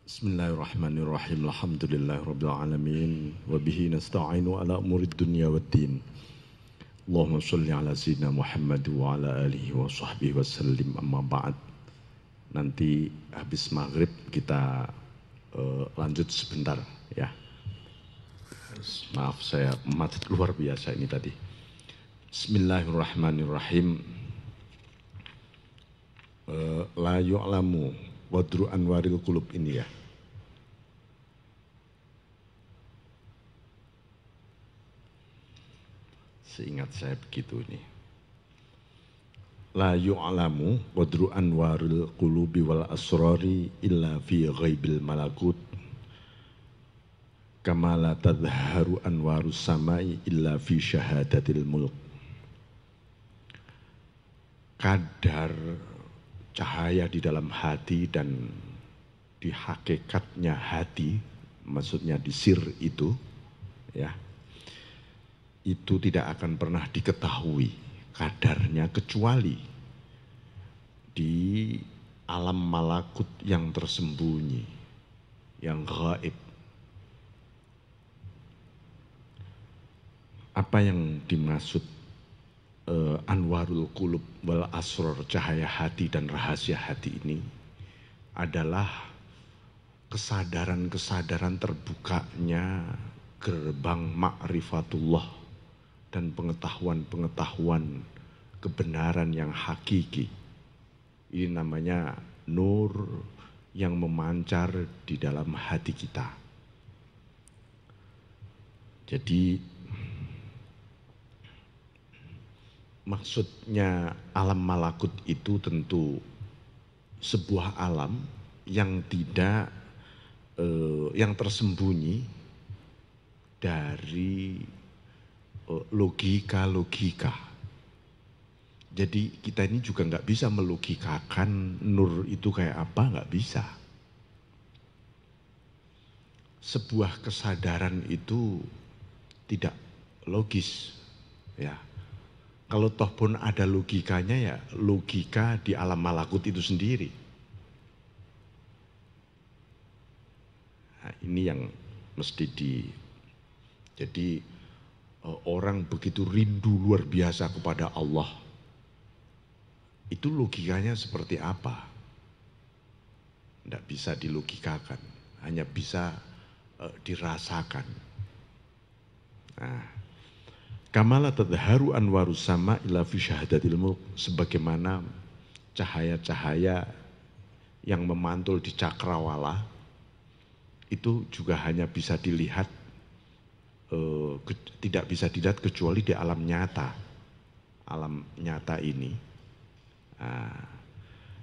Bismillahirrahmanirrahim. Alhamdulillahirabbil alamin wa bihi nasta'inu ala umurid dunya waddin. Allahumma shalli ala sayyidina Muhammad wa ala alihi wa sahbihi wasallim, amma ba'd. Nanti habis maghrib kita lanjut sebentar ya. Maaf saya macet luar biasa ini tadi. Bismillahirrahmanirrahim. La yu'lamu wadru anwaril qulub ini ya. Seingat saya begitu ini. La yu'lamu wadru anwaril qulubi wal asrari illa fi ghaibil malakut. Kama la tadhaharu anwarus samai illa fi syahadatil mulk. Kadar cahaya di dalam hati dan di hakikatnya hati, maksudnya di sir itu, ya, itu tidak akan pernah diketahui kadarnya kecuali di alam malakut yang tersembunyi, yang gaib. Apa yang dimaksud anwarul qulub wal asror, cahaya hati dan rahasia hati ini adalah kesadaran-kesadaran terbukanya gerbang ma'rifatullah dan pengetahuan-pengetahuan kebenaran yang hakiki. Ini namanya nur yang memancar di dalam hati kita. Jadi maksudnya alam malakut itu tentu sebuah alam yang tidak yang tersembunyi dari logika-logika. Jadi kita ini juga nggak bisa melogikakan nur itu kayak apa, nggak bisa. Sebuah kesadaran itu tidak logis, ya. Kalau toh pun ada logikanya, ya logika di alam malakut itu sendiri. Nah, ini yang mesti jadi orang begitu rindu luar biasa kepada Allah. Itu logikanya seperti apa? Tidak bisa dilogikakan, hanya bisa dirasakan. Nah, kamala tadhaharu anwarus sama ila fi syahadatil mulk, sebagaimana cahaya-cahaya yang memantul di cakrawala itu juga hanya bisa dilihat, tidak bisa dilihat kecuali di alam nyata ini.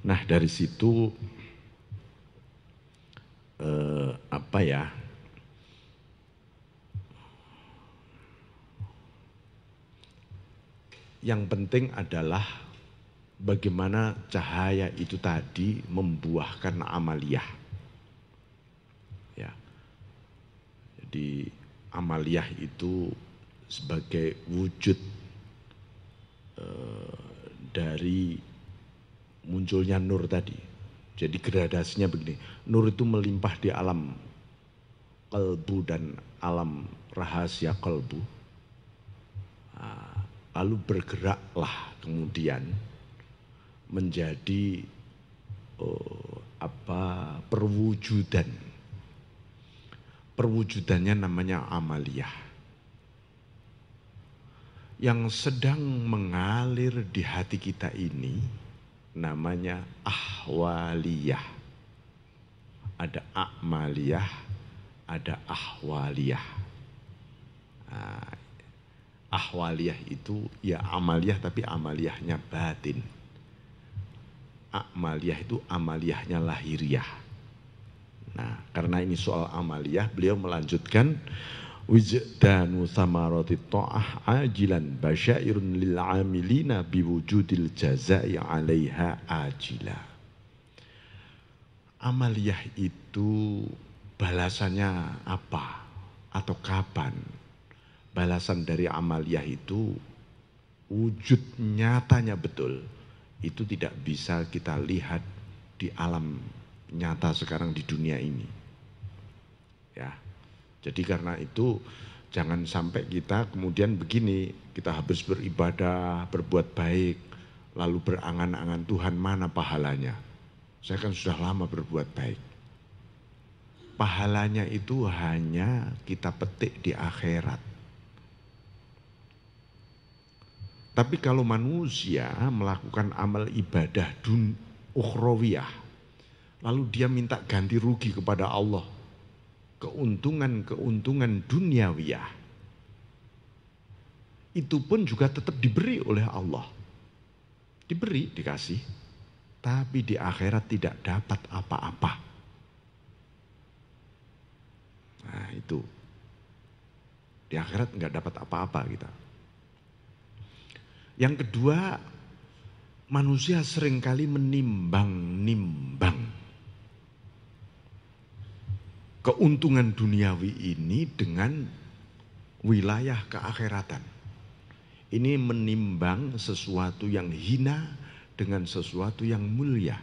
Nah dari situ yang penting adalah bagaimana cahaya itu tadi membuahkan amaliyah. Ya. Jadi amaliyah itu sebagai wujud dari munculnya nur tadi. Jadi gradasinya begini, nur itu melimpah di alam kalbu dan alam rahasia kalbu. Lalu bergeraklah kemudian menjadi perwujudan. Perwujudannya namanya amaliyah. Yang sedang mengalir di hati kita ini namanya ahwaliyah. Ada amaliyah, ada ahwaliyah. Ahwaliyah itu ya amaliyah, tapi amaliyahnya batin. Amaliyah itu amaliyahnya lahiriah. Nah, karena ini soal amaliyah, beliau melanjutkan wijdanu samarati ta'ah ajilan basyairun lil amilina biwujudil jazai 'alaiha ajila. Amaliyah itu balasannya apa atau kapan? Balasan dari amaliyah itu wujud nyatanya betul, itu tidak bisa kita lihat di alam nyata sekarang di dunia ini. Ya. Jadi karena itu jangan sampai kita kemudian begini, kita habis beribadah, berbuat baik, lalu berangan-angan Tuhan mana pahalanya. Saya kan sudah lama berbuat baik. Pahalanya itu hanya kita petik di akhirat. Tapi kalau manusia melakukan amal ibadah ukhrawiyah, lalu dia minta ganti rugi kepada Allah, keuntungan-keuntungan duniawiyah, itu pun juga tetap diberi oleh Allah. Diberi, dikasih, tapi di akhirat tidak dapat apa-apa. Nah itu, di akhirat nggak dapat apa-apa kita. Yang kedua, manusia seringkali menimbang-nimbang keuntungan duniawi ini dengan wilayah keakhiratan. Ini menimbang sesuatu yang hina dengan sesuatu yang mulia.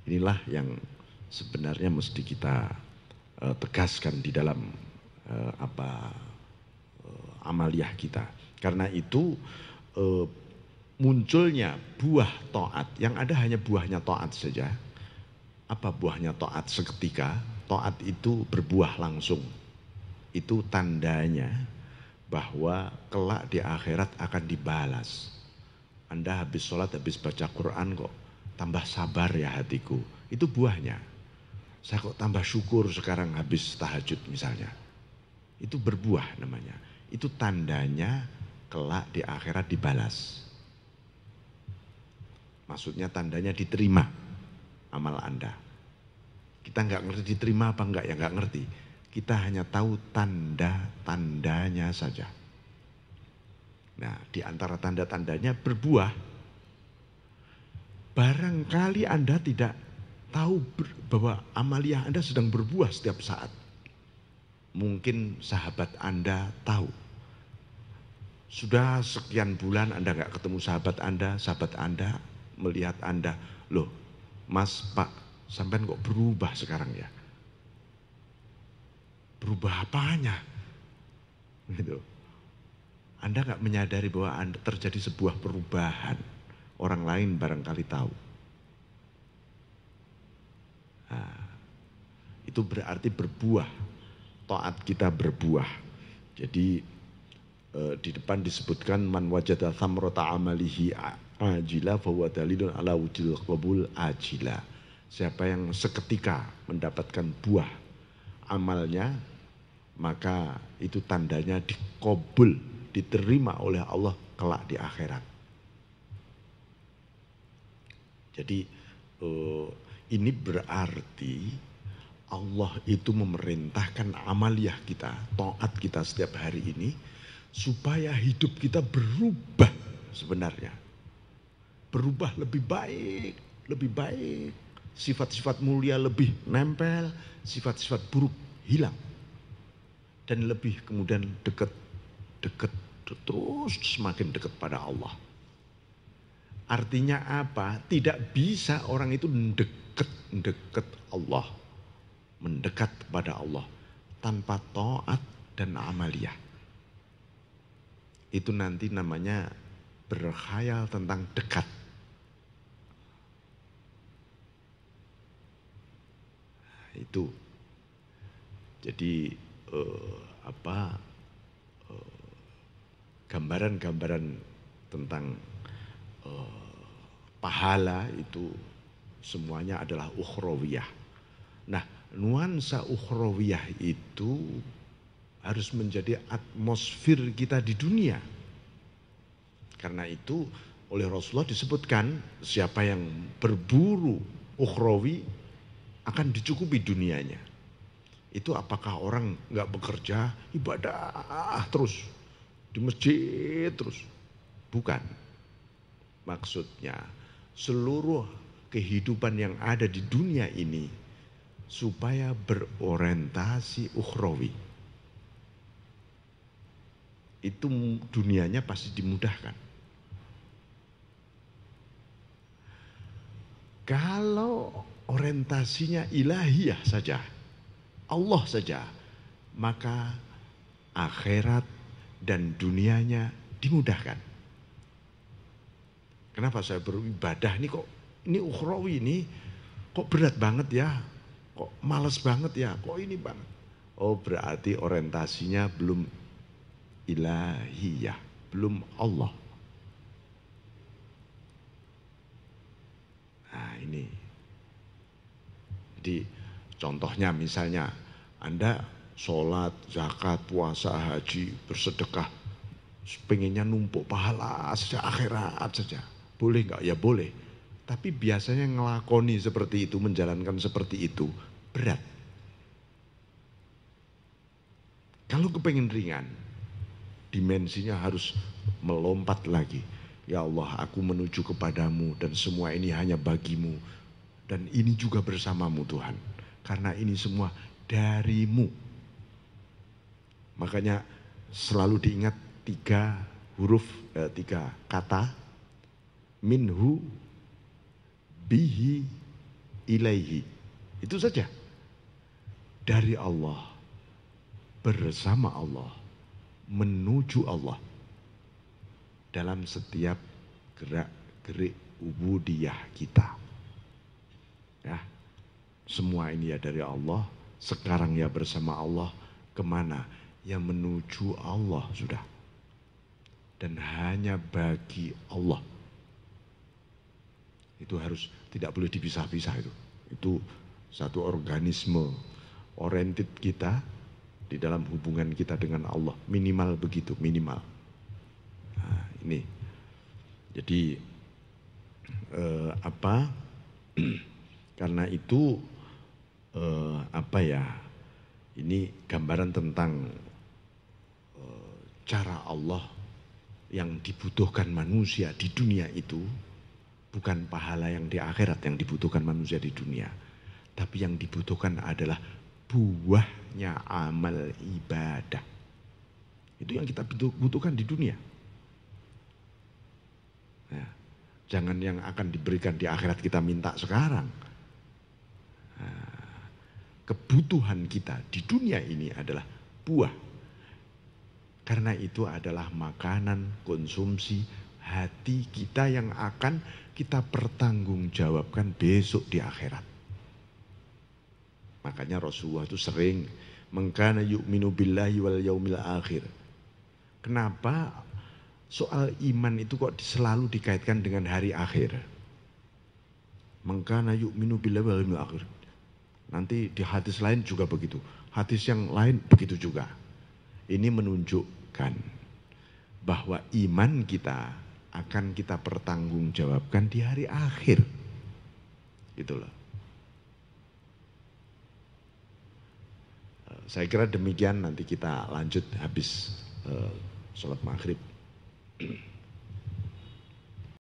Inilah yang sebenarnya mesti kita tegaskan di dalam amaliyah kita. Karena itu munculnya buah taat, yang ada hanya buahnya taat saja. Apa buahnya taat seketika? Taat itu berbuah langsung. Itu tandanya bahwa kelak di akhirat akan dibalas. Anda habis sholat, habis baca Quran kok tambah sabar ya hatiku. Itu buahnya. Saya kok tambah syukur sekarang habis tahajud misalnya. Itu berbuah namanya. Itu tandanya kelak di akhirat dibalas. Maksudnya tandanya diterima amal Anda. Kita nggak ngerti diterima apa enggak ya, nggak ngerti. Kita hanya tahu tanda-tandanya saja. Nah, di antara tanda-tandanya berbuah. Barangkali Anda tidak tahu bahwa amaliyah Anda sedang berbuah setiap saat. Mungkin sahabat Anda tahu. Sudah sekian bulan Anda nggak ketemu sahabat Anda melihat Anda, loh Mas, Pak, sampean kok berubah sekarang ya? Berubah apanya? Gitu. Anda nggak menyadari bahwa Anda terjadi sebuah perubahan. Orang lain barangkali tahu. Nah, itu berarti berbuah. Taat kita berbuah. Jadi di depan disebutkan man wajada thamrata amalihi ajila fahuwa dalilun ala wujudil qabul ajila. Siapa yang seketika mendapatkan buah amalnya, maka itu tandanya dikabul, diterima oleh Allah kelak di akhirat. Jadi ini berarti Allah itu memerintahkan amaliyah kita, taat kita setiap hari ini, supaya hidup kita berubah sebenarnya. Berubah lebih baik. Sifat-sifat mulia lebih nempel, sifat-sifat buruk hilang. Dan lebih kemudian dekat, terus semakin dekat pada Allah. Artinya apa? Tidak bisa orang itu dekat Allah, mendekat kepada Allah tanpa taat dan amaliyah. Itu nanti namanya berkhayal tentang dekat. Itu jadi gambaran-gambaran tentang pahala itu semuanya adalah ukhrawiyah. Nah, nuansa ukhrawiyah itu harus menjadi atmosfer kita di dunia. Karena itu oleh Rasulullah disebutkan siapa yang berburu ukhrawi akan dicukupi dunianya. Itu apakah orang nggak bekerja, ibadah terus di masjid terus? Bukan. Maksudnya seluruh kehidupan yang ada di dunia ini supaya berorientasi ukhrawi. Itu dunianya pasti dimudahkan. Kalau orientasinya ilahiyah saja, Allah saja, maka akhirat dan dunianya dimudahkan. Kenapa saya beribadah ini ukhrawi ini kok berat banget ya, kok males banget ya, kok ini banget. Oh berarti orientasinya belum ilahiyah, belum Allah. Nah ini, jadi contohnya misalnya Anda sholat, zakat, puasa, haji, bersedekah, pengennya numpuk pahala saja, akhirat saja. Boleh nggak? Ya boleh. Tapi biasanya ngelakoni seperti itu, menjalankan seperti itu, berat. Kalau kepengen ringan, dimensinya harus melompat lagi. Ya Allah, aku menuju kepadamu dan semua ini hanya bagimu. Dan ini juga bersamamu Tuhan. Karena ini semua darimu. Makanya selalu diingat tiga kata. Minhu, bihi, ilaihi. Itu saja. Dari Allah, bersama Allah, menuju Allah. Dalam setiap gerak-gerik ubudiyah kita. Ya, semua ini ya dari Allah. Sekarang ya bersama Allah. Kemana? Ya menuju Allah sudah. Dan hanya bagi Allah. Itu harus tidak boleh dipisah-pisah itu. Itu satu organisme oriented kita di dalam hubungan kita dengan Allah. Minimal begitu, minimal. Nah, ini. Jadi karena itu ini gambaran tentang cara Allah yang dibutuhkan manusia di dunia itu. Bukan pahala yang di akhirat yang dibutuhkan manusia di dunia. Tapi yang dibutuhkan adalah buahnya amal ibadah. Itu yang kita butuhkan di dunia. Nah, jangan yang akan diberikan di akhirat kita minta sekarang. Nah, kebutuhan kita di dunia ini adalah buah. Karena itu adalah makanan, konsumsi hati kita yang akan kita pertanggungjawabkan besok di akhirat. Makanya Rasulullah itu sering mengkana yu'minu billahi wal yaumil akhir. Kenapa soal iman itu kok selalu dikaitkan dengan hari akhir? Mengkana yu'minu billahi wal yaumil akhir. Nanti di hadis lain juga begitu. Hadis yang lain begitu juga. Ini menunjukkan bahwa iman kita akan kita pertanggungjawabkan di hari akhir. Gitu loh. Saya kira demikian, nanti kita lanjut habis sholat maghrib.